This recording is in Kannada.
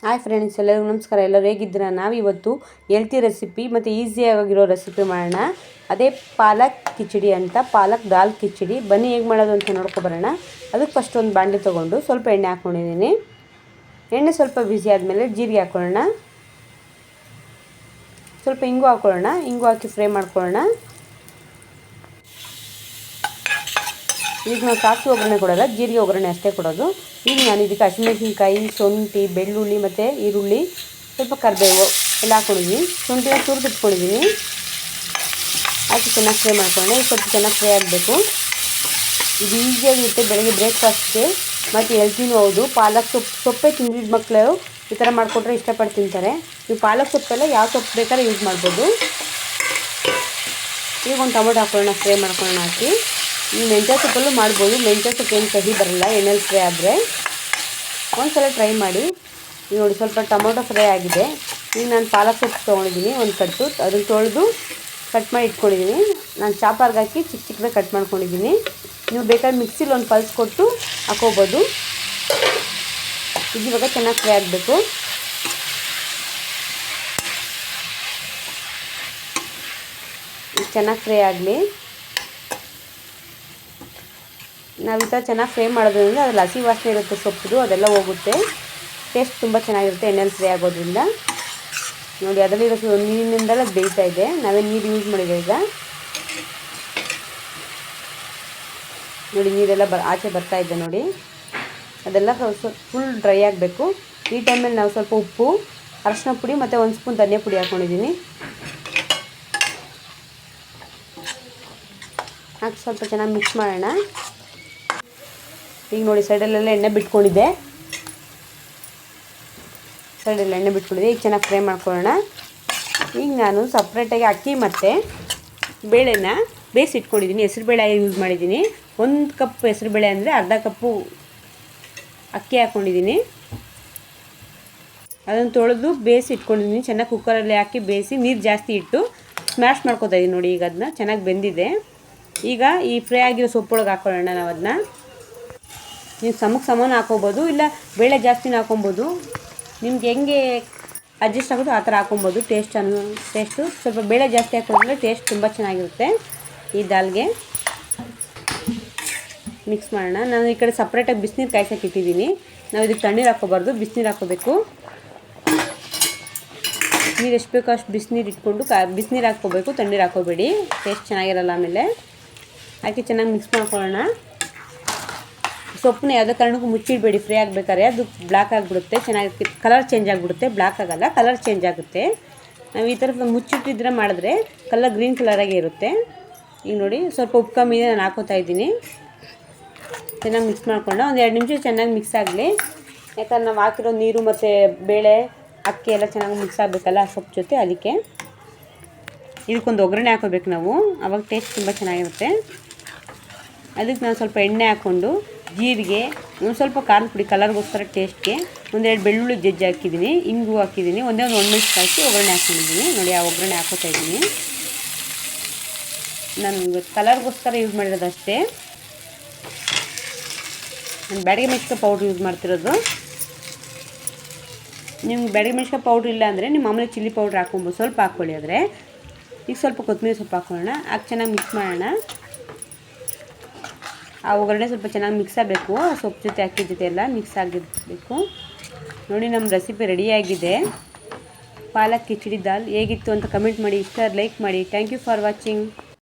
ಹಾಯ್ ಫ್ರೆಂಡ್ಸ್, ಎಲ್ಲರಿಗೂ ನಮಸ್ಕಾರ. ಎಲ್ಲರೂ ಹೇಗಿದ್ದೀರಾ? ನಾವಿವತ್ತು ಹೆಲ್ತಿ ರೆಸಿಪಿ ಮತ್ತು ಈಸಿಯಾಗಿರೋ ರೆಸಿಪಿ ಮಾಡೋಣ. ಅದೇ ಪಾಲಕ್ ಕಿಚಡಿ ಅಂತ, ಪಾಲಕ್ ದಾಲ್ ಕಿಚಡಿ. ಬನ್ನಿ ಹೇಗೆ ಮಾಡೋದು ಅಂತ ನೋಡ್ಕೊಬರೋಣ. ಅದಕ್ಕೆ ಫಸ್ಟ್ ಒಂದು ಬಾಣಲೆ ತೊಗೊಂಡು ಸ್ವಲ್ಪ ಎಣ್ಣೆ ಹಾಕ್ಕೊಂಡಿದ್ದೀನಿ. ಎಣ್ಣೆ ಸ್ವಲ್ಪ ಬಿಸಿ ಆದಮೇಲೆ ಜೀರಿಗೆ ಹಾಕ್ಕೊಳ್ಳೋಣ, ಸ್ವಲ್ಪ ಇಂಗು ಹಾಕ್ಕೊಳ್ಳೋಣ. ಇಂಗು ಹಾಕಿ ಫ್ರೈ ಮಾಡ್ಕೊಳ್ಳೋಣ. ಈಗ ನಾವು ಸಾಸಿವೆ ಒಗ್ಗರಣೆ ಕೊಡೋಲ್ಲ, ಜೀರಿಗೆ ಒಗ್ಗರಣೆ ಅಷ್ಟೇ ಕೊಡೋದು. ಈಗ ನಾನು ಇದಕ್ಕೆ ಹಸಿಮೆಣಸಿನ್ಕಾಯಿ, ಶುಂಠಿ, ಬೆಳ್ಳುಳ್ಳಿ ಮತ್ತು ಈರುಳ್ಳಿ, ಸ್ವಲ್ಪ ಕರಿಬೇವು ಎಲ್ಲ ಹಾಕ್ಕೊಂಡಿದ್ದೀನಿ. ಶುಂಠಿನ ತುರಿದಿಟ್ಕೊಂಡಿದ್ದೀನಿ. ಹಾಕಿ ಚೆನ್ನಾಗಿ ಫ್ರೈ ಮಾಡ್ಕೊಳ್ಳೋಣ. ಇದು ಸ್ವಲ್ಪ ಚೆನ್ನಾಗಿ ಫ್ರೈ ಆಗಬೇಕು. ಇದು ಈಸಿಯಾಗಿರುತ್ತೆ, ಬೆಳಗ್ಗೆ ಬ್ರೇಕ್ಫಾಸ್ಟ್ಗೆ ಮತ್ತು ಹೆಲ್ತಿನೂ ಹೌದು. ಪಾಲಕ್ ಸೊಪ್ಪೇ ತಿಂದಿದ್ದ ಮಕ್ಕಳು ಈ ಥರ ಮಾಡಿಕೊಟ್ರೆ ಇಷ್ಟಪಟ್ಟು ತಿಂತಾರೆ. ನೀವು ಪಾಲಕ್ ಸೊಪ್ಪೆಲ್ಲ ಯಾವ ಸೊಪ್ಪು ಬೇಕಾದ್ರೆ ಯೂಸ್ ಮಾಡ್ಬೋದು. ಈಗ ಒಂದು ಟೊಮೊಟೊ ಹಾಕ್ಕೊಳ್ಳೋಣ, ಫ್ರೈ ಮಾಡ್ಕೊಳ್ಳೋಣ. ಹಾಕಿ ಈ ಮೆಂತ್ಯ ಸೊಪ್ಪಲ್ಲೂ ಮಾಡ್ಬೋದು. ಮೆಂತ್ಯ ಸೊಪ್ಪು ಏನು ಕಹಿ ಬರಲ್ಲ ಎಣ್ಣೆಲಿ ಫ್ರೈ ಆದರೆ. ಒಂದು ಸಲ ಟ್ರೈ ಮಾಡಿ. ಈಗ ನೋಡಿ ಸ್ವಲ್ಪ ಟೊಮೊಟೊ ಫ್ರೈ ಆಗಿದೆ. ಈಗ ನಾನು ಪಾಲಕ್ ಸೊಪ್ಪು ತೊಗೊಂಡಿದ್ದೀನಿ, ಒಂದು ಕಟ್ಟು. ಅದನ್ನು ತೊಳೆದು ಕಟ್ ಮಾಡಿ ಇಟ್ಕೊಂಡಿದ್ದೀನಿ. ನಾನು ಚಾಪರ್ಗೆ ಹಾಕಿ ಚಿಕ್ಕ ಚಿಕ್ಕದಾಗಿ ಕಟ್ ಮಾಡ್ಕೊಂಡಿದ್ದೀನಿ. ನೀವು ಬೇಕಾದ್ರೆ ಮಿಕ್ಸಿಲಿ ಒಂದು ಪಲ್ಸ್ ಕೊಟ್ಟು ಹಾಕೋಬೋದು. ಇದು ಇವಾಗ ಚೆನ್ನಾಗಿ ಫ್ರೈ ಆಗಬೇಕು. ಚೆನ್ನಾಗಿ ಫ್ರೈ ಆಗಲಿ. ನಾವು ಈ ಥರ ಚೆನ್ನಾಗಿ ಫ್ರೈ ಮಾಡೋದ್ರಿಂದ ಅದ್ರಲ್ಲಿ ಹಸಿ ವಾಸನೆ ಇರುತ್ತೆ ಸೊಪ್ಪು, ಅದೆಲ್ಲ ಹೋಗುತ್ತೆ. ಟೇಸ್ಟ್ ತುಂಬ ಚೆನ್ನಾಗಿರುತ್ತೆ ಎಣ್ಣೆಲಿ ಫ್ರೈ ಆಗೋದ್ರಿಂದ. ನೋಡಿ ಅದರಲ್ಲಿರೋ ನೀರಿನಿಂದಲೇ ಬೇಯ್ತಾ ಇದೆ. ನಾವೇ ನೀರು ಯೂಸ್ ಮಾಡಿದೆ. ಈಗ ನೋಡಿ ನೀರೆಲ್ಲ ಆಚೆ ಬರ್ತಾ ಇದೆ ನೋಡಿ. ಅದೆಲ್ಲ ಫುಲ್ ಡ್ರೈ ಆಗಬೇಕು. ಈ ಟೈಮಲ್ಲಿ ನಾವು ಸ್ವಲ್ಪ ಉಪ್ಪು, ಅರಶಿನ ಪುಡಿ ಮತ್ತು ಒಂದು ಸ್ಪೂನ್ ಧನಿಯಾ ಪುಡಿ ಹಾಕ್ಕೊಂಡಿದ್ದೀನಿ. ಹಾಕಿ ಸ್ವಲ್ಪ ಚೆನ್ನಾಗಿ ಮಿಕ್ಸ್ ಮಾಡೋಣ. ಈಗ ನೋಡಿ ಸೈಡಲ್ಲೆಲ್ಲ ಎಣ್ಣೆ ಬಿಟ್ಕೊಂಡಿದ್ದೆ. ಈಗ ಚೆನ್ನಾಗಿ ಫ್ರೈ ಮಾಡ್ಕೊಳ್ಳೋಣ. ಈಗ ನಾನು ಸಪ್ರೇಟಾಗಿ ಅಕ್ಕಿ ಮತ್ತು ಬೇಳೆನ ಬೇಯಿಸಿಟ್ಕೊಂಡಿದ್ದೀನಿ. ಹೆಸರುಬೇಳೆ ಯೂಸ್ ಮಾಡಿದ್ದೀನಿ. 1 ಕಪ್ ಹೆಸರುಬೇಳೆ ಅಂದರೆ ಅರ್ಧ ಕಪ್ಪು ಅಕ್ಕಿ ಹಾಕ್ಕೊಂಡಿದ್ದೀನಿ. ಅದನ್ನು ತೊಳೆದು ಬೇಯಿಸಿ ಇಟ್ಕೊಂಡಿದ್ದೀನಿ. ಚೆನ್ನಾಗಿ ಕುಕ್ಕರಲ್ಲಿ ಹಾಕಿ ಬೇಯಿಸಿ ನೀರು ಜಾಸ್ತಿ ಇಟ್ಟು ಸ್ಮ್ಯಾಶ್ ಮಾಡ್ಕೊತಾ ಇದ್ದೀನಿ. ನೋಡಿ ಈಗ ಅದನ್ನ ಚೆನ್ನಾಗಿ ಬೆಂದಿದೆ. ಈಗ ಈ ಫ್ರೈ ಆಗಿರೋ ಸೊಪ್ಪೊಳಗೆ ಹಾಕ್ಕೊಳ್ಳೋಣ. ನಾವು ಅದನ್ನ ನೀವು ಸಮಾನ ಹಾಕ್ಕೊಬೋದು, ಇಲ್ಲ ಬೇಳೆ ಜಾಸ್ತಿನ ಹಾಕ್ಕೊಬೋದು. ನಿಮ್ಗೆ ಹೆಂಗೆ ಅಡ್ಜಸ್ಟ್ ಆಗೋದು ಆ ಥರ ಹಾಕ್ಕೊಬೋದು. ಟೇಸ್ಟು ಸ್ವಲ್ಪ ಬೇಳೆ ಜಾಸ್ತಿ ಹಾಕೊಂಡ್ರೆ ಟೇಸ್ಟ್ ತುಂಬ ಚೆನ್ನಾಗಿರುತ್ತೆ. ಈ ದಾಲ್ಗೆ ಮಿಕ್ಸ್ ಮಾಡೋಣ. ನಾನು ಈ ಕಡೆ ಸಪ್ರೇಟಾಗಿ ಬಿಸಿನೀರು ಕಾಯ್ಸೋಕೆ ಇಟ್ಟಿದ್ದೀನಿ. ನಾವು ಇದಕ್ಕೆ ತಣ್ಣೀರು ಹಾಕ್ಕೋಬಾರ್ದು, ಬಿಸಿನೀರು ಹಾಕ್ಕೋಬೇಕು. ನೀರು ಎಷ್ಟು ಬೇಕೋ ಅಷ್ಟು ಬಿಸಿನೀರು ಇಟ್ಕೊಂಡು ಬಿಸಿನೀರು ಹಾಕ್ಕೋಬೇಕು, ತಣ್ಣೀರು ಹಾಕ್ಕೋಬೇಡಿ, ಟೇಸ್ಟ್ ಚೆನ್ನಾಗಿರಲ್ಲ. ಆಮೇಲೆ ಹಾಕಿ ಚೆನ್ನಾಗಿ ಮಿಕ್ಸ್ ಮಾಡ್ಕೊಳ್ಳೋಣ. ಸೊಪ್ಪನ್ನ ಯಾವುದೇ ಕಾರಣಕ್ಕೂ ಮುಚ್ಚಿಡಬೇಡಿ. ಫ್ರೈ ಆಗಬೇಕಾದ್ರೆ ಅದು ಬ್ಲ್ಯಾಕ್ ಆಗಿಬಿಡುತ್ತೆ. ಚೆನ್ನಾಗಿ ಕಲರ್ ಚೇಂಜ್ ಆಗಿಬಿಡುತ್ತೆ. ಬ್ಲ್ಯಾಕ್ ಆಗೋಲ್ಲ, ಕಲರ್ ಚೇಂಜ್ ಆಗುತ್ತೆ. ನಾವು ಈ ಥರ ಮುಚ್ಚಿಟ್ಟಿದ್ರೆ ಮಾಡಿದ್ರೆ ಕಲರ್ ಗ್ರೀನ್ ಕಲರಾಗೇ ಇರುತ್ತೆ. ಈಗ ನೋಡಿ ಸ್ವಲ್ಪ ಉಪ್ಪು ಕಮ್ಮಿ ಇದೆ, ನಾನು ಹಾಕೋತಾ ಇದ್ದೀನಿ. ಚೆನ್ನಾಗಿ ಮಿಕ್ಸ್ ಮಾಡ್ಕೊಂಡು ಒಂದು 2 ನಿಮಿಷ ಚೆನ್ನಾಗಿ ಮಿಕ್ಸ್ ಆಗಲಿ. ಯಾಕಂದ್ರೆ ನಾವು ಹಾಕಿರೋ ನೀರು ಮತ್ತು ಬೇಳೆ ಅಕ್ಕಿ ಎಲ್ಲ ಚೆನ್ನಾಗಿ ಮಿಕ್ಸ್ ಆಗಬೇಕಲ್ಲ ಸೊಪ್ಪು ಜೊತೆ. ಅದಕ್ಕೆ ಇದಕ್ಕೊಂದು ಒಗ್ಗರಣೆ ಹಾಕೋಬೇಕು ನಾವು, ಆವಾಗ ಟೇಸ್ಟ್ ತುಂಬ ಚೆನ್ನಾಗಿರುತ್ತೆ. ಅದಕ್ಕೆ ನಾನು ಸ್ವಲ್ಪ ಎಣ್ಣೆ ಹಾಕ್ಕೊಂಡು ಜೀರಿಗೆ, ಒಂದು ಸ್ವಲ್ಪ ಖಾರದ ಪುಡಿ ಕಲರ್ಗೋಸ್ಕರ ಟೇಸ್ಟ್ಗೆ, 1-2 ಬೆಳ್ಳುಳ್ಳಿ ಜಜ್ಜಿ ಹಾಕಿದ್ದೀನಿ, ಇಂಗು ಹಾಕಿದ್ದೀನಿ, ಒಂದು ಒಣಮೆಣಸಿನಕಾಯಿ ಹಾಕಿ ಒಗ್ಗರಣೆ ಹಾಕ್ಕೊಂಡಿದ್ದೀನಿ. ನೋಡಿ ಆ ಒಗ್ಗರಣೆ ಹಾಕೋತಾ ಇದ್ದೀನಿ. ನಾನು ಕಲರ್ಗೋಸ್ಕರ ಯೂಸ್ ಮಾಡಿರೋದು ಅಷ್ಟೇ. ನಾನು ಬ್ಯಾಡಗಿ ಮೆಣಸಿನಕಾಯಿ ಪೌಡ್ರ್ ಯೂಸ್ ಮಾಡ್ತಿರೋದು. ನಿಮ್ಗೆ ಬ್ಯಾಡಗಿ ಮೆಣಸಿನಕಾಯಿ ಪೌಡ್ರ್ ಇಲ್ಲ ಅಂದರೆ ನಿಮ್ಮ ಮಾಮೂಲಿ ಚಿಲ್ಲಿ ಪೌಡ್ರ್ ಹಾಕ್ಕೊಬೋದು, ಸ್ವಲ್ಪ ಹಾಕ್ಕೊಳ್ಳಿ. ಆದರೆ ಈಗ ಸ್ವಲ್ಪ ಕೊತ್ತಂಬರಿ ಸೊಪ್ಪು ಹಾಕ್ಕೊಳ್ಳೋಣ. ಹಾಕಿ ಚೆನ್ನಾಗಿ ಮಿಕ್ಸ್ ಮಾಡೋಣ. ಆ ಒಗ್ಗರಣೆ ಸ್ವಲ್ಪ ಚೆನ್ನಾಗಿ ಮಿಕ್ಸ್ ಆಗಬೇಕು. ಸೊಪ್ಪು ಜೊತೆ ಅಕ್ಕಿ ಜೊತೆ ಎಲ್ಲ ಮಿಕ್ಸ್ ಆಗಿರಬೇಕು. ನೋಡಿ ನಮ್ಮ ರೆಸಿಪಿ ರೆಡಿಯಾಗಿದೆ. ಪಾಲಕ್ ಕಿಚಡಿ ದಾಲ್ ಹೇಗಿತ್ತು ಅಂತ ಕಮೆಂಟ್ ಮಾಡಿ, ಇಷ್ಟ ಲೈಕ್ ಮಾಡಿ. Thank you for watching.